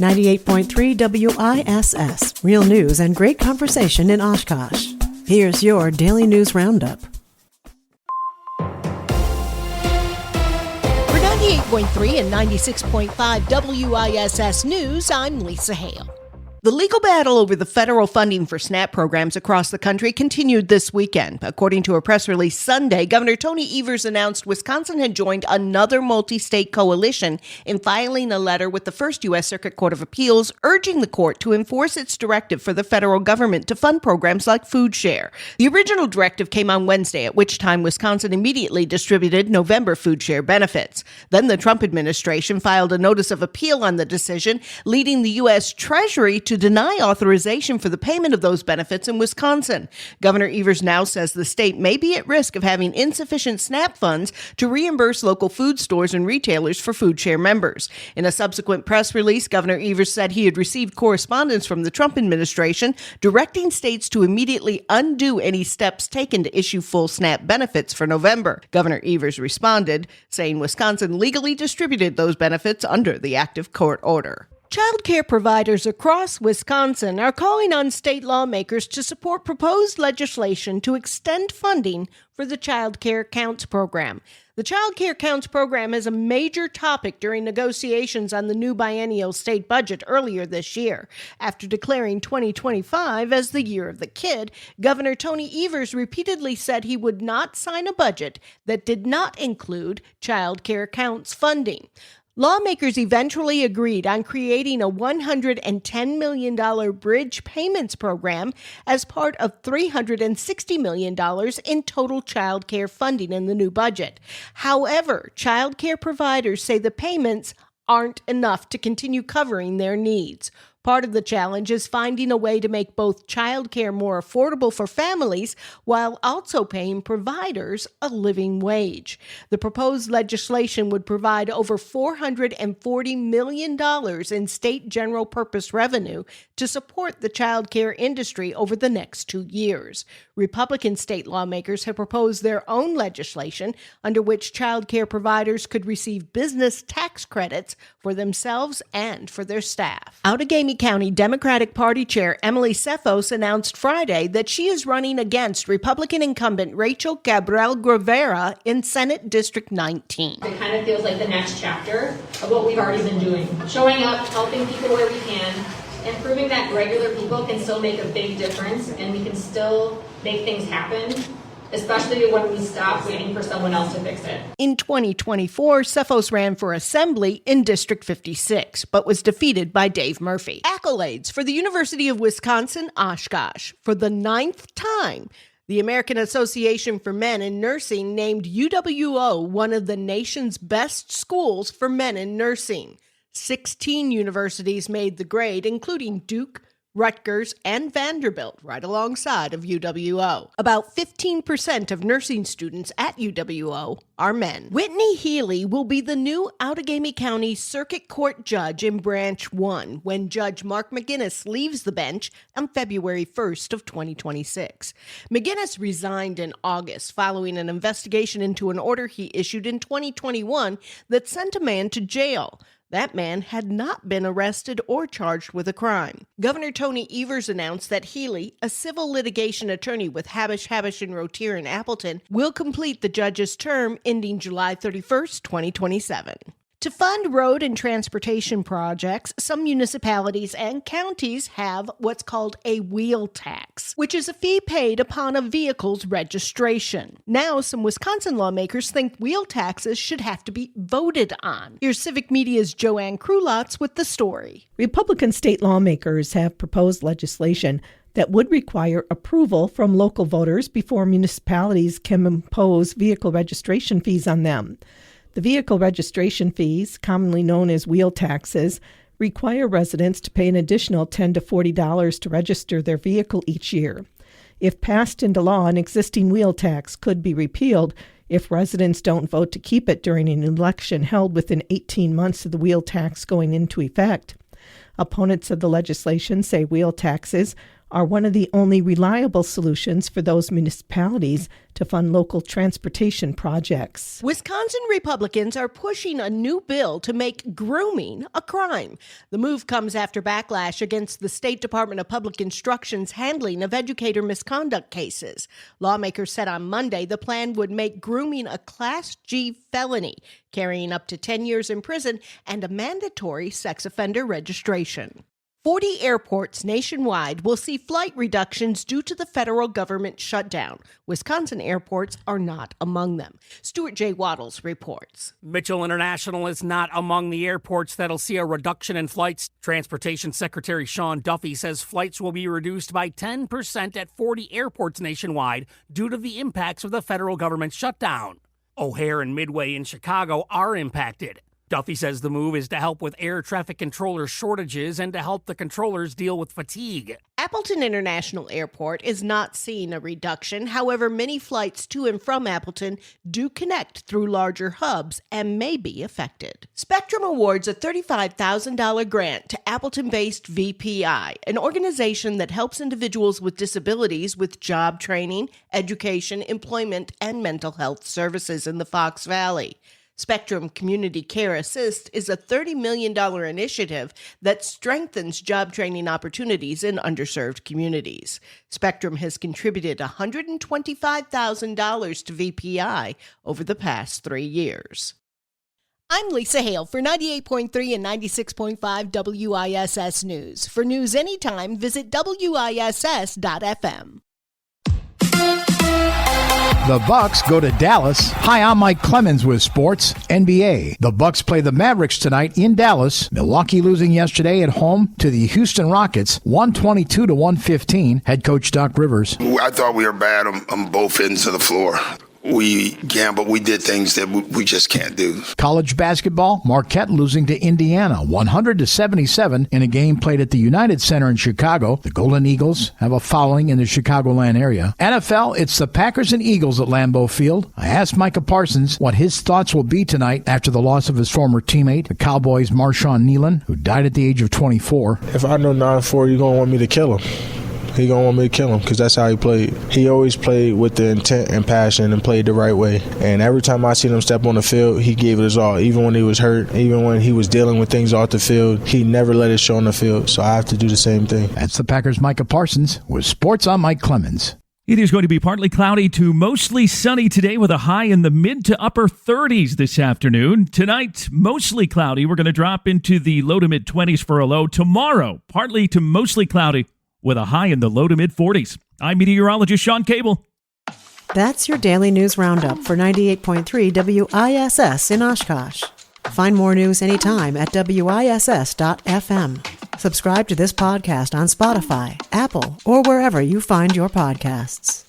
98.3 WISS. Real news and great conversation in Oshkosh. Here's your Daily News Roundup. For 98.3 and 96.5 WISS News, I'm Lisa Hale. The legal battle over the federal funding for SNAP programs across the country continued this weekend. According to a press release Sunday, Governor Tony Evers announced Wisconsin had joined another multi-state coalition in filing a letter with the First U.S. Circuit Court of Appeals urging the court to enforce its directive for the federal government to fund programs like Food Share. The original directive came on Wednesday, at which time Wisconsin immediately distributed November Food Share benefits. Then the Trump administration filed a notice of appeal on the decision, leading the U.S. Treasury to deny authorization for the payment of those benefits in Wisconsin. Governor Evers now says the state may be at risk of having insufficient SNAP funds to reimburse local food stores and retailers for Food Share members. In a subsequent press release, Governor Evers said he had received correspondence from the Trump administration directing states to immediately undo any steps taken to issue full SNAP benefits for November. Governor Evers responded, saying Wisconsin legally distributed those benefits under the active court order. Child care providers across Wisconsin are calling on state lawmakers to support proposed legislation to extend funding for the Child Care Counts program. The Child Care Counts program is a major topic during negotiations on the new biennial state budget earlier this year. After declaring 2025 as the year of the kid, Governor Tony Evers repeatedly said he would not sign a budget that did not include Child Care Counts funding. Lawmakers eventually agreed on creating a $110 million bridge payments program as part of $360 million in total child care funding in the new budget. However, child care providers say the payments aren't enough to continue covering their needs. Part of the challenge is finding a way to make both child care more affordable for families while also paying providers a living wage. The proposed legislation would provide over $440 million in state general purpose revenue to support the child care industry over the next 2 years. Republican state lawmakers have proposed their own legislation under which child care providers could receive business tax credits for themselves and for their staff. Outagamie County Democratic Party Chair Emily Sefos announced Friday that she is running against Republican incumbent Rachel Cabral-Guevara in Senate District 19. It kind of feels like the next chapter of what we've already been doing. Showing up, helping people where we can, and proving that regular people can still make a big difference and we can still make things happen, especially when we stop waiting for someone else to fix it. In 2024, Sefos ran for Assembly in District 56, but was defeated by Dave Murphy. Accolades for the University of Wisconsin-Oshkosh. For the 9th time, the American Association for Men in Nursing named UWO one of the nation's best schools for men in nursing. 16 universities made the grade, including Duke, Rutgers, and Vanderbilt, right alongside of UWO. About 15% of nursing students at UWO are men. Whitney Healy will be the new Outagamie County Circuit Court judge in Branch 1 when Judge Mark McGinnis leaves the bench on February 1st of 2026. McGinnis resigned in August following an investigation into an order he issued in 2021 that sent a man to jail. That man had not been arrested or charged with a crime. Governor Tony Evers announced that Healy, a civil litigation attorney with Habish, Rotier, and Appleton, will complete the judge's term ending July 31st, 2027. To fund road and transportation projects, some municipalities and counties have what's called a wheel tax, which is a fee paid upon a vehicle's registration. Now, some Wisconsin lawmakers think wheel taxes should have to be voted on. Here's Civic Media's Joanne Krulotz with the story. Republican state lawmakers have proposed legislation that would require approval from local voters before municipalities can impose vehicle registration fees on them. The vehicle registration fees, commonly known as wheel taxes, require residents to pay an additional $10 to $40 to register their vehicle each year. If passed into law, an existing wheel tax could be repealed if residents don't vote to keep it during an election held within 18 months of the wheel tax going into effect. Opponents of the legislation say wheel taxes are one of the only reliable solutions for those municipalities to fund local transportation projects. Wisconsin Republicans are pushing a new bill to make grooming a crime. The move comes after backlash against the State Department of Public Instruction's handling of educator misconduct cases. Lawmakers said on Monday the plan would make grooming a Class G felony, carrying up to 10 years in prison and a mandatory sex offender registration. 40 airports nationwide will see flight reductions due to the federal government shutdown. Wisconsin airports are not among them. Stuart J. Waddles reports. Mitchell International is not among the airports that'll see a reduction in flights. Transportation Secretary Sean Duffy says flights will be reduced by 10% at 40 airports nationwide due to the impacts of the federal government shutdown. O'Hare and Midway in Chicago are impacted. Duffy says the move is to help with air traffic controller shortages and to help the controllers deal with fatigue. Appleton International Airport is not seeing a reduction. However, many flights to and from Appleton do connect through larger hubs and may be affected. Spectrum awards a $35,000 grant to Appleton-based VPI, an organization that helps individuals with disabilities with job training, education, employment, and mental health services in the Fox Valley. Spectrum Community Care Assist is a $30 million initiative that strengthens job training opportunities in underserved communities. Spectrum has contributed $125,000 to VPI over the past 3 years. I'm Lisa Hale for 98.3 and 96.5 WISS News. For news anytime, visit WISS.FM. The Bucks go to Dallas. Hi, I'm Mike Clemens with Sports NBA. The Bucks play the Mavericks tonight in Dallas. Milwaukee losing yesterday at home to the Houston Rockets, 122-115. Head coach Doc Rivers. I thought we were bad on both ends of the floor. We gambled. We did things that we just can't do. College basketball, Marquette losing to Indiana, 100-77 in a game played at the United Center in Chicago. The Golden Eagles have a following in the Chicagoland area. NFL, it's the Packers and Eagles at Lambeau Field. I asked Micah Parsons what his thoughts will be tonight after the loss of his former teammate, the Cowboys' Marshawn Nealon, who died at the age of 24. If I know 9-4, you're going to want me to kill him. He going to want me to kill him because that's how he played. He always played with the intent and passion and played the right way. And every time I seen him step on the field, he gave it his all. Even when he was hurt, even when he was dealing with things off the field, he never let it show on the field. So I have to do the same thing. That's the Packers' Micah Parsons with Sports. I'm Mike Clemens. It is going to be partly cloudy to mostly sunny today with a high in the mid to upper 30s this afternoon. Tonight, mostly cloudy. We're going to drop into the low to mid 20s for a low. Tomorrow, partly to mostly cloudy with a high in the low to mid 40s. I'm meteorologist Sean Cable. That's your daily news roundup for 98.3 WISS in Oshkosh. Find more news anytime at WISS.FM. Subscribe to this podcast on Spotify, Apple, or wherever you find your podcasts.